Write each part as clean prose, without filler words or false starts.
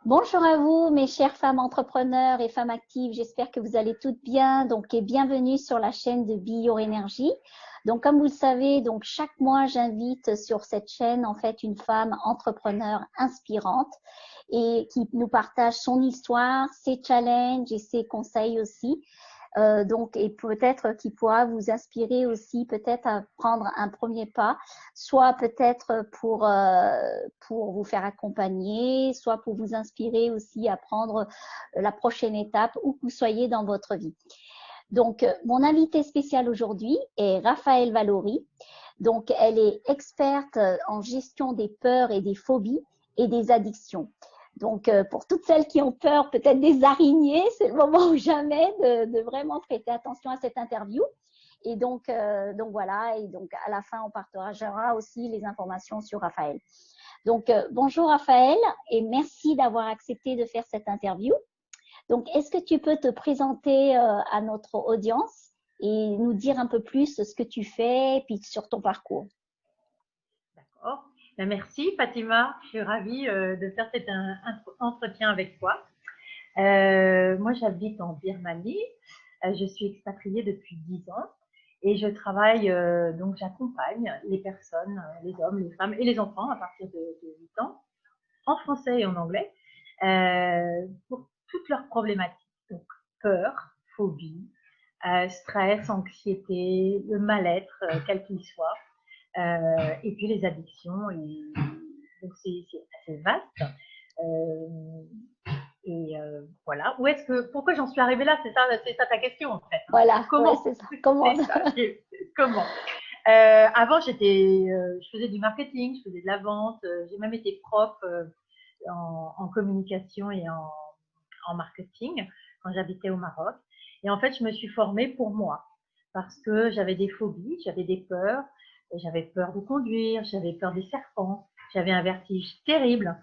Bonjour à vous, mes chères femmes entrepreneurs et femmes actives. J'espère que vous allez toutes bien. Et bienvenue sur la chaîne de Bioénergie. Donc, comme vous le savez, chaque mois, j'invite sur cette chaîne, une femme entrepreneur inspirante et qui nous partage son histoire, ses challenges et ses conseils aussi. Et peut-être qui pourra vous inspirer aussi peut-être à prendre un premier pas, soit peut-être pour vous faire accompagner, soit pour vous inspirer aussi à prendre la prochaine étape où que vous soyez dans votre vie. Mon invitée spéciale aujourd'hui est Raphaël Valori. Elle est experte en gestion des peurs et des phobies et des addictions. Pour toutes celles qui ont peur peut-être des araignées, c'est le moment ou jamais de vraiment prêter attention à cette interview. Voilà, à la fin, on partagera aussi les informations sur Raphaël. Bonjour Raphaël et merci d'avoir accepté de faire cette interview. Est-ce que tu peux te présenter à notre audience et nous dire un peu plus ce que tu fais et puis sur ton parcours? D'accord. Ben, merci Fatima, je suis ravie de faire cet entretien avec toi. Moi, j'habite en Birmanie. Je suis expatriée depuis 10 ans et je travaille, donc j'accompagne les personnes, les hommes, les femmes et les enfants à partir de 8 ans, en français et en anglais, pour toutes leurs problématiques. Donc, peur, phobie, stress, anxiété, le mal-être, quel qu'il soit, et puis les addictions. Donc, c'est assez vaste. Euh, voilà. Pourquoi j'en suis arrivée là? C'est ça ta question en fait. Hein. Voilà, ouais, Comment? c'est ça. Comment? C'est ça. Comment? Avant, je faisais du marketing, je faisais de la vente, j'ai même été prof en communication et en marketing quand j'habitais au Maroc. Et en fait, je me suis formée pour moi parce que j'avais des phobies, j'avais des peurs, j'avais peur de conduire, j'avais peur des serpents, j'avais un vertige terrible.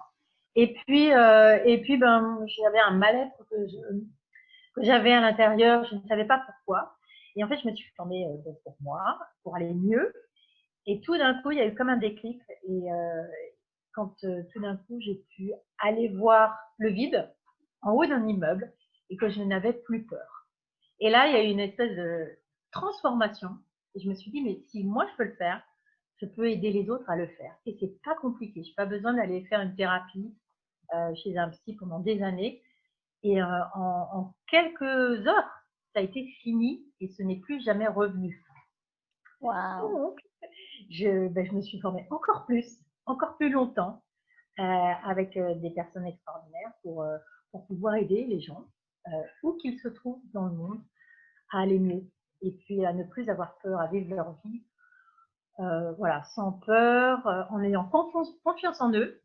Et puis ben, j'avais un mal-être que j'avais à l'intérieur, je ne savais pas pourquoi. Et en fait, je me suis formée pour moi, pour aller mieux. Et tout d'un coup, il y a eu comme un déclic. Et quand tout d'un coup, j'ai pu aller voir le vide en haut d'un immeuble et que je n'avais plus peur. Et là, il y a eu une espèce de transformation. Et je me suis dit, mais si moi je peux le faire, je peux aider les autres à le faire. Et c'est pas compliqué. Je n'ai pas besoin d'aller faire une thérapie chez un psy pendant des années. Et en quelques heures, ça a été fini et ce n'est plus jamais revenu. Wow. Donc, je me suis formée encore plus longtemps, avec des personnes extraordinaires pour pouvoir aider les gens, où qu'ils se trouvent dans le monde, à aller mieux et puis à ne plus avoir peur, à vivre leur vie, voilà, sans peur, en ayant confiance en eux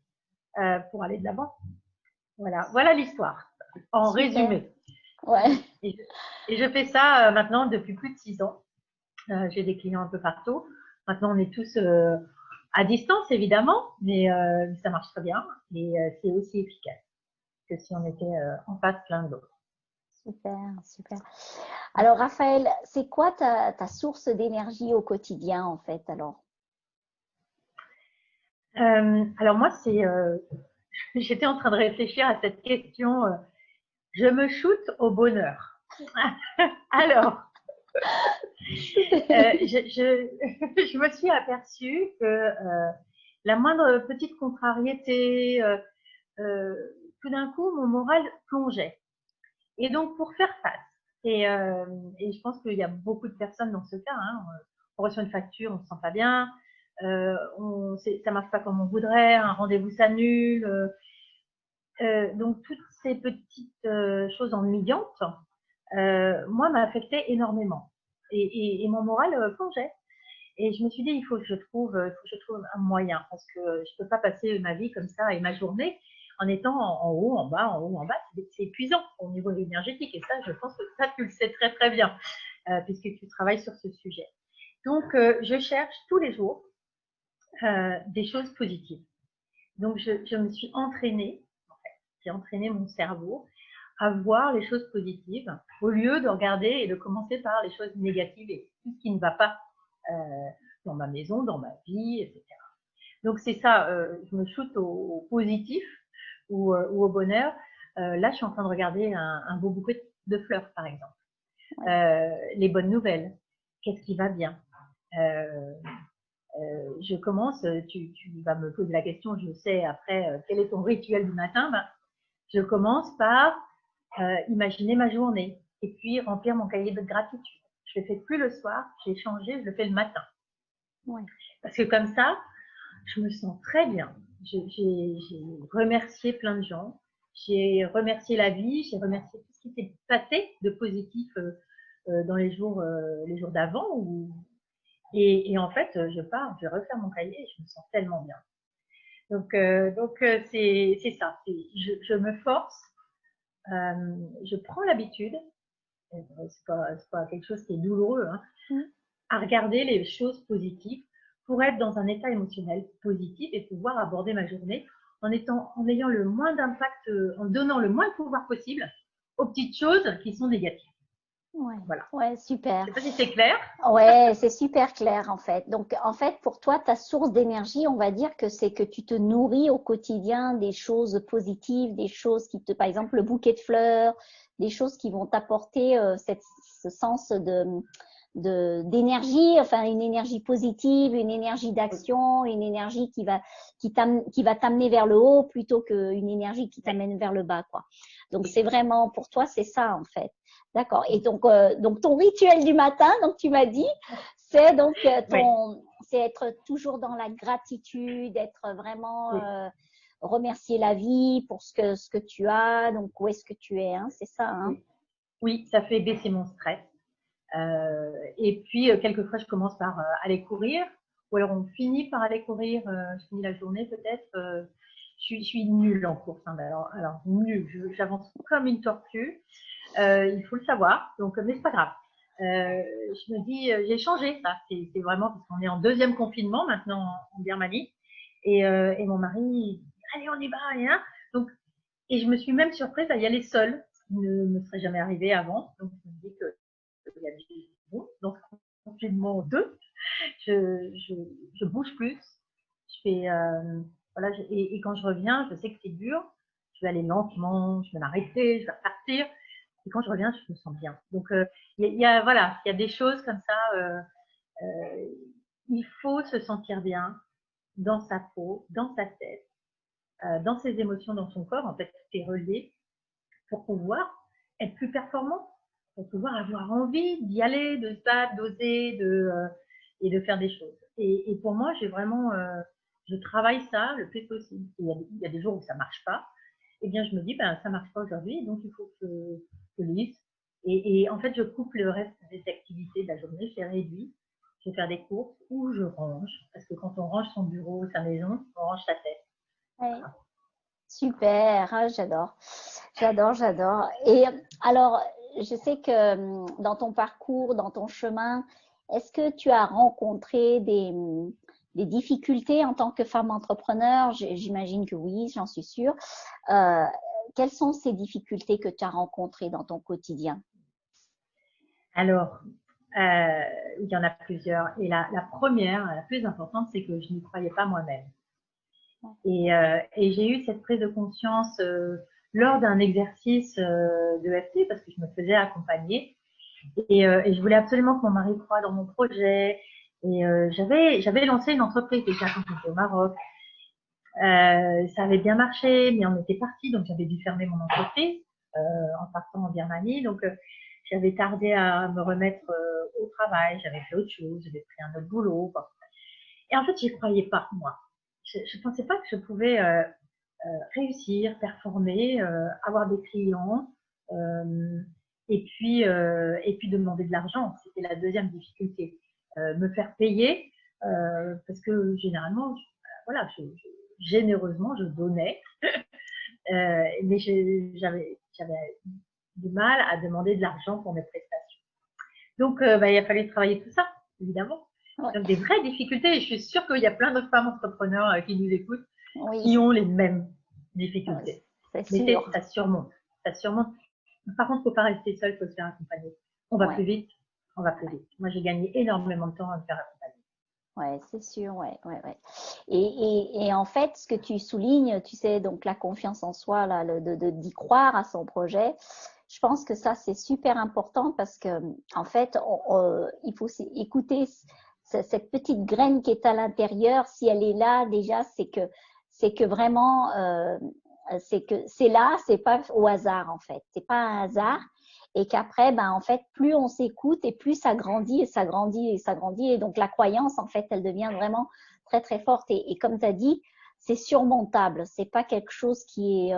pour aller de l'avant. Voilà l'histoire, en Super. résumé. Ouais. Et je fais ça maintenant depuis plus de 6 ans. J'ai des clients un peu partout. Maintenant, on est tous à distance, évidemment, mais ça marche très bien et c'est aussi efficace que si on était en face l'un de l'autre. Super, super. Alors, Raphaël, c'est quoi ta source d'énergie au quotidien, en fait, alors? Alors moi, j'étais en train de réfléchir à cette question. Je me shoote au bonheur. Alors, je me suis aperçue que la moindre petite contrariété, euh, tout d'un coup, mon moral plongeait. Et donc, pour faire face, et, euh, et je pense qu'il y a beaucoup de personnes dans ce cas, hein, on reçoit une facture, on ne se sent pas bien, ça marche pas comme on voudrait, un rendez-vous s'annule. Donc, toutes ces petites choses ennuyantes, moi, m'affectaient énormément. Et mon moral plongeait. Et je me suis dit, il faut que je trouve un moyen, parce que je peux pas passer ma vie comme ça et ma journée en étant en haut, en haut, en bas. C'est épuisant au niveau énergétique. Et ça, je pense que ça, tu le sais très, très bien, puisque tu travailles sur ce sujet. Donc, je cherche tous les jours des choses positives. Donc, je me suis entraînée, j'ai entraîné mon cerveau à voir les choses positives au lieu de regarder et de commencer par les choses négatives et tout ce qui ne va pas euh, dans ma maison, dans ma vie, etc. Donc c'est ça, je me shoote au positif ou au bonheur. Là, je suis en train de regarder un beau bouquet de fleurs, par exemple. Les bonnes nouvelles. Qu'est-ce qui va bien? Je commence, tu vas me poser la question, je sais après, quel est ton rituel du matin? Ben, je commence par imaginer ma journée et puis remplir mon cahier de gratitude. Je le fais plus le soir, j'ai changé, je le fais le matin. Ouais. Parce que comme ça, je me sens très bien. J'ai remercié plein de gens, j'ai remercié la vie, j'ai remercié tout ce qui s'est passé de positif dans les jours d'avant. Et en fait, je pars, je vais refaire mon cahier et je me sens tellement bien. Donc c'est ça. Je me force, je prends l'habitude, c'est pas quelque chose qui est douloureux, hein, à regarder les choses positives pour être dans un état émotionnel positif et pouvoir aborder ma journée en ayant le moins d'impact, en donnant le moins de pouvoir possible aux petites choses qui sont négatives. Ouais. Voilà. Ouais, super. Je sais pas si c'est clair. Ouais, c'est super clair en fait. Donc en fait, pour toi, ta source d'énergie, on va dire que c'est que tu te nourris au quotidien des choses positives, des choses qui te, par exemple, le bouquet de fleurs, des choses qui vont t'apporter ce sens d'énergie, enfin une énergie positive, une énergie d'action, une énergie qui va t'amener vers le haut plutôt qu'une énergie qui t'amène vers le bas, quoi. Donc c'est vraiment pour toi, c'est ça en fait. D'accord. Et donc ton rituel du matin, donc tu m'as dit, c'est donc c'est être toujours dans la gratitude, être vraiment remercier la vie pour ce que tu as, donc où est-ce que tu es, hein, c'est ça, hein? Oui, ça fait baisser mon stress. Et puis, quelquefois, je commence par aller courir, ou alors on finit par aller courir, je finis la journée peut-être. Je suis nulle en course, hein, alors nulle, j'avance comme une tortue, il faut le savoir, donc, mais c'est pas grave. Je me dis, j'ai changé ça, c'est vraiment parce qu'on est en deuxième confinement maintenant en Birmanie, et mon mari dit, allez, on y va, hein. Donc, et je me suis même surprise à y aller seule, ce qui ne me serait jamais arrivé avant, donc je me dis que il y a des bons. Donc, confinement 2, je bouge plus. Je fais, voilà, et quand je reviens, je sais que c'est dur. Je vais aller lentement, je vais m'arrêter, je vais repartir. Et quand je reviens, je me sens bien. Donc, voilà, il y a des choses comme ça. Il faut se sentir bien dans sa peau, dans sa tête, dans ses émotions, dans son corps. En fait, tout est relié pour pouvoir être plus performant, pour pouvoir avoir envie d'y aller, de se battre, d'oser, et de faire des choses. Et pour moi, je travaille ça le plus possible. Il y a des jours où ça marche pas. Eh bien, je me dis, ben, ça marche pas aujourd'hui, donc il faut que je lise. Et en fait, je coupe le reste des activités de la journée, je les réduis. Je vais faire des courses ou je range. Parce que quand on range son bureau ou sa maison, on range sa tête. Ouais. Super, ah, j'adore, j'adore, j'adore. Et alors, je sais que dans ton parcours, dans ton chemin, est-ce que tu as rencontré des difficultés en tant que femme entrepreneur? J'imagine que oui, j'en suis sûre. Euh, Quelles sont ces difficultés que tu as rencontrées dans ton quotidien? Alors, il y en a plusieurs. Et la première, la plus importante, c'est que je n'y croyais pas moi-même. Et j'ai eu cette prise de conscience lors d'un exercice de FT parce que je me faisais accompagner. Et je voulais absolument que mon mari croie dans mon projet. Et j'avais lancé une entreprise déjà quand j'étais au Maroc. Ça avait bien marché, mais on était parti, donc j'avais dû fermer mon entreprise en partant en Birmanie. Donc j'avais tardé à me remettre au travail, j'avais fait autre chose, j'avais pris un autre boulot. Bon. Et en fait, j'y croyais pas, moi. Je ne pensais pas que je pouvais réussir, performer, avoir des clients et puis demander de l'argent. C'était la deuxième difficulté. Me faire payer parce que généralement, voilà, généreusement, je donnais, mais j'avais du mal à demander de l'argent pour mes prestations. Donc, il a fallu travailler tout ça, évidemment. Ouais. Donc, des vraies difficultés. Et je suis sûre qu'il y a plein d'autres femmes entrepreneurs qui nous écoutent Oui, qui ont les mêmes difficultés. c'est Mais sûr. ça surmonte. Ça surmonte. Par contre, il ne faut pas rester seul, il faut se faire accompagner. On va Ouais. plus vite. On va plus vite. Moi, j'ai gagné énormément de temps à me faire accompagner. Ouais, c'est sûr, ouais, ouais, ouais. Et en fait, ce que tu soulignes, tu sais, donc la confiance en soi, là, d'y croire à son projet, je pense que ça, c'est super important parce que, en fait, il faut écouter cette petite graine qui est à l'intérieur. Si elle est là, déjà, c'est que vraiment, c'est que c'est là, c'est pas au hasard, en fait. C'est pas un hasard et qu'après, ben, en fait, plus on s'écoute et plus ça grandit et ça grandit et ça grandit. Et donc, la croyance, en fait, elle devient vraiment très, très forte. Et comme tu as dit, c'est surmontable. C'est pas quelque chose qui est,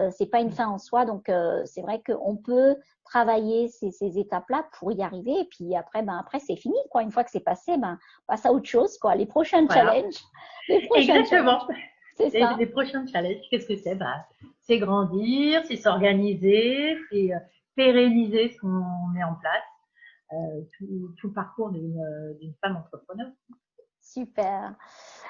c'est pas une fin en soi. Donc, c'est vrai qu'on peut travailler ces étapes-là pour y arriver. Et puis après, ben, après, c'est fini, quoi. Une fois que c'est passé, ben, passe à autre chose, quoi. Les prochains Voilà, challenges, les prochains challenges. exactement. C'est Et ça. les prochains challenges, qu'est-ce que c'est? Bah, c'est grandir, c'est s'organiser, c'est pérenniser ce qu'on met en place, tout le parcours d'une femme entrepreneur. Super,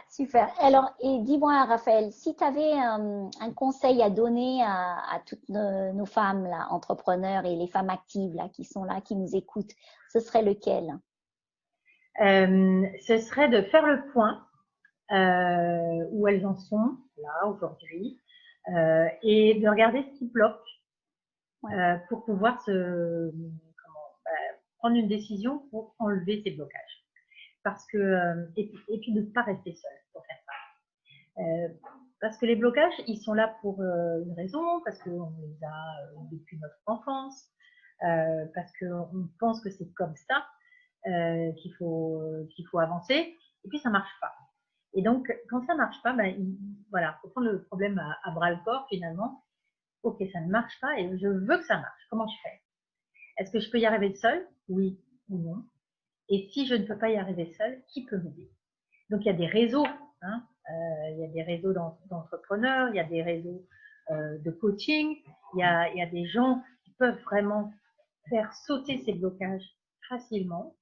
super. Alors, et dis-moi, Raphaël, si tu avais un conseil à donner à toutes nos femmes là, entrepreneurs et les femmes actives là, qui sont là, qui nous écoutent, ce serait lequel? Ce serait de faire le point où elles en sont là aujourd'hui et de regarder ce qui bloque Ouais, pour pouvoir prendre une décision pour enlever ces blocages. Parce que et puis de ne pas rester seule pour faire ça. Parce que les blocages, ils sont là pour une raison, parce qu'on les a depuis notre enfance, parce qu'on pense que c'est comme ça qu'il faut avancer, et puis ça marche pas. Et donc, quand ça marche pas, ben, voilà, faut prendre le problème à bras le corps finalement. Ok, ça ne marche pas et je veux que ça marche. Comment je fais? Est-ce que je peux y arriver seule? Oui ou non? Et si je ne peux pas y arriver seule, qui peut m'aider? Donc, il y a des réseaux, hein, il y a des réseaux d'entrepreneurs, il y a des réseaux de coaching, il y a des gens qui peuvent vraiment faire sauter ces blocages facilement,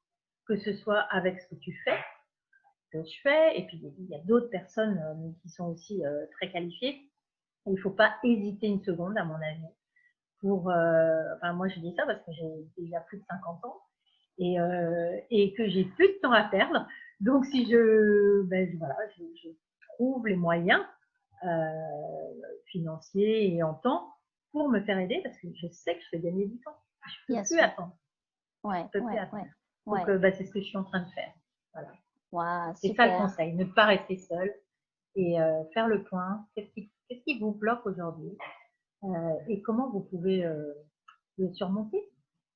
que ce soit avec ce que tu fais, que je fais, et puis il y a d'autres personnes qui sont aussi très qualifiées. Il ne faut pas hésiter une seconde, à mon avis, enfin moi je dis ça parce que j'ai déjà plus de 50 ans et que j'ai plus de temps à perdre. Donc si voilà, je trouve les moyens financiers et en temps pour me faire aider parce que je sais que je fais gagner du temps. Je peux bien plus sûr. attendre. Ouais, Je peux plus ouais, attendre. ouais, Donc ouais. c'est ce que je suis en train de faire. Voilà. Waouh, C'est ça le super. conseil, ne pas rester seul et faire le point. Qu'est-ce qui vous bloque aujourd'hui et comment vous pouvez le surmonter.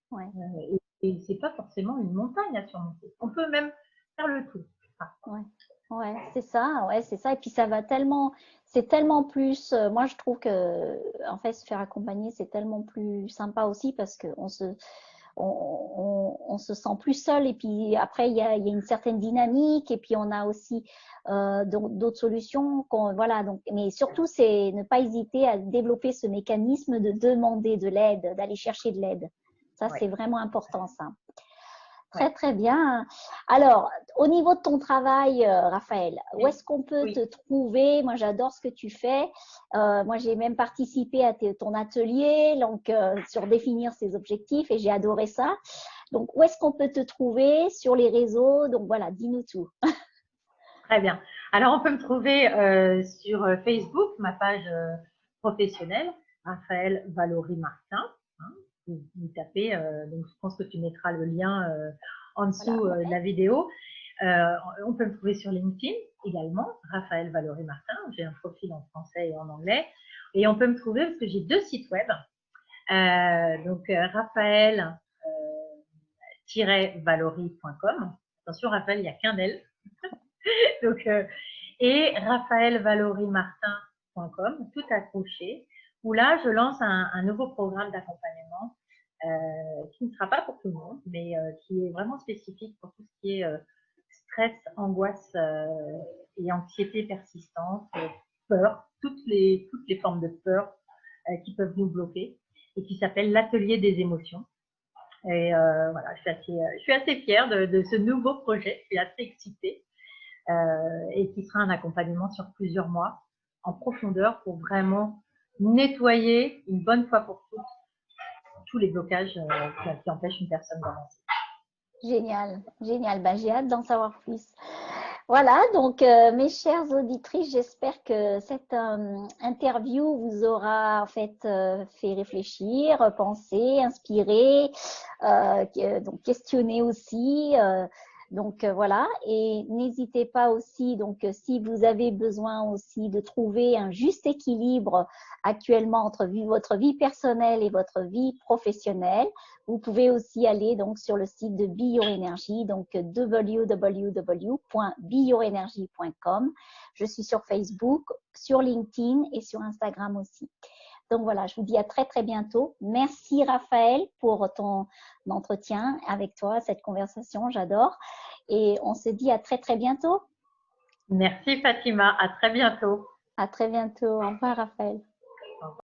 Ouais, Et c'est pas forcément une montagne à surmonter. On peut même faire le tout. Enfin, ouais, ouais, c'est ça, ouais, c'est ça. Et puis ça va tellement, c'est tellement plus. Moi, je trouve que, en fait, se faire accompagner, c'est tellement plus sympa aussi parce que on se sent plus seul. Et puis après, il y a une certaine dynamique. Et puis on a aussi d'autres solutions. Voilà. Donc, mais surtout, c'est ne pas hésiter à développer ce mécanisme de demander de l'aide, d'aller chercher de l'aide. Ça, ouais, c'est vraiment important, ça. ouais, Très, très bien. Alors, au niveau de ton travail, Raphaël, où oui, est-ce qu'on peut te oui. trouver? Moi, j'adore ce que tu fais. Moi, j'ai même participé à ton atelier donc, sur définir ses objectifs et j'ai adoré ça. Donc, où est-ce qu'on peut te trouver sur les réseaux? Donc, voilà, dis-nous tout. Très bien. Alors, on peut me trouver sur Facebook, ma page professionnelle, Raphaël Valory Martin. Hein, vous tapez, donc je pense que tu mettras le lien en Voilà, dessous de ouais. la vidéo. On peut me trouver sur LinkedIn également, Raphaël Valory Martin. J'ai un profil en français et en anglais. Et on peut me trouver parce que j'ai 2 sites web. Donc, Raphaël-valory.com. Attention, Raphaël, il n'y a qu'un L. Donc, et raphaëlvalorymartin.com, tout accroché, où là, je lance un nouveau programme d'accompagnement qui ne sera pas pour tout le monde, mais qui est vraiment spécifique pour tout ce qui est stress, angoisse et anxiété persistante, peur, toutes les formes de peur qui peuvent nous bloquer, et qui s'appelle l'atelier des émotions. Et voilà, je suis assez fière de ce nouveau projet, je suis assez excitée et qui sera un accompagnement sur plusieurs mois en profondeur pour vraiment nettoyer une bonne fois pour toutes tous les blocages qui empêchent une personne d'avancer. Génial, génial. Ben, j'ai hâte d'en savoir plus. Voilà, donc mes chères auditrices, j'espère que cette interview vous aura en fait fait réfléchir, penser, inspirer, donc questionner aussi. Donc voilà, et n'hésitez pas aussi, donc si vous avez besoin aussi de trouver un juste équilibre actuellement entre votre vie personnelle et votre vie professionnelle, vous pouvez aussi aller donc sur le site de Bioénergie, donc www.bioenergie.com. Je suis sur Facebook, sur LinkedIn et sur Instagram aussi. Donc voilà, je vous dis à très très bientôt. Merci Raphaël pour ton entretien avec toi, cette conversation, j'adore. Et on se dit à très très bientôt. Merci Fatima, à très bientôt. À très bientôt. Au revoir Raphaël.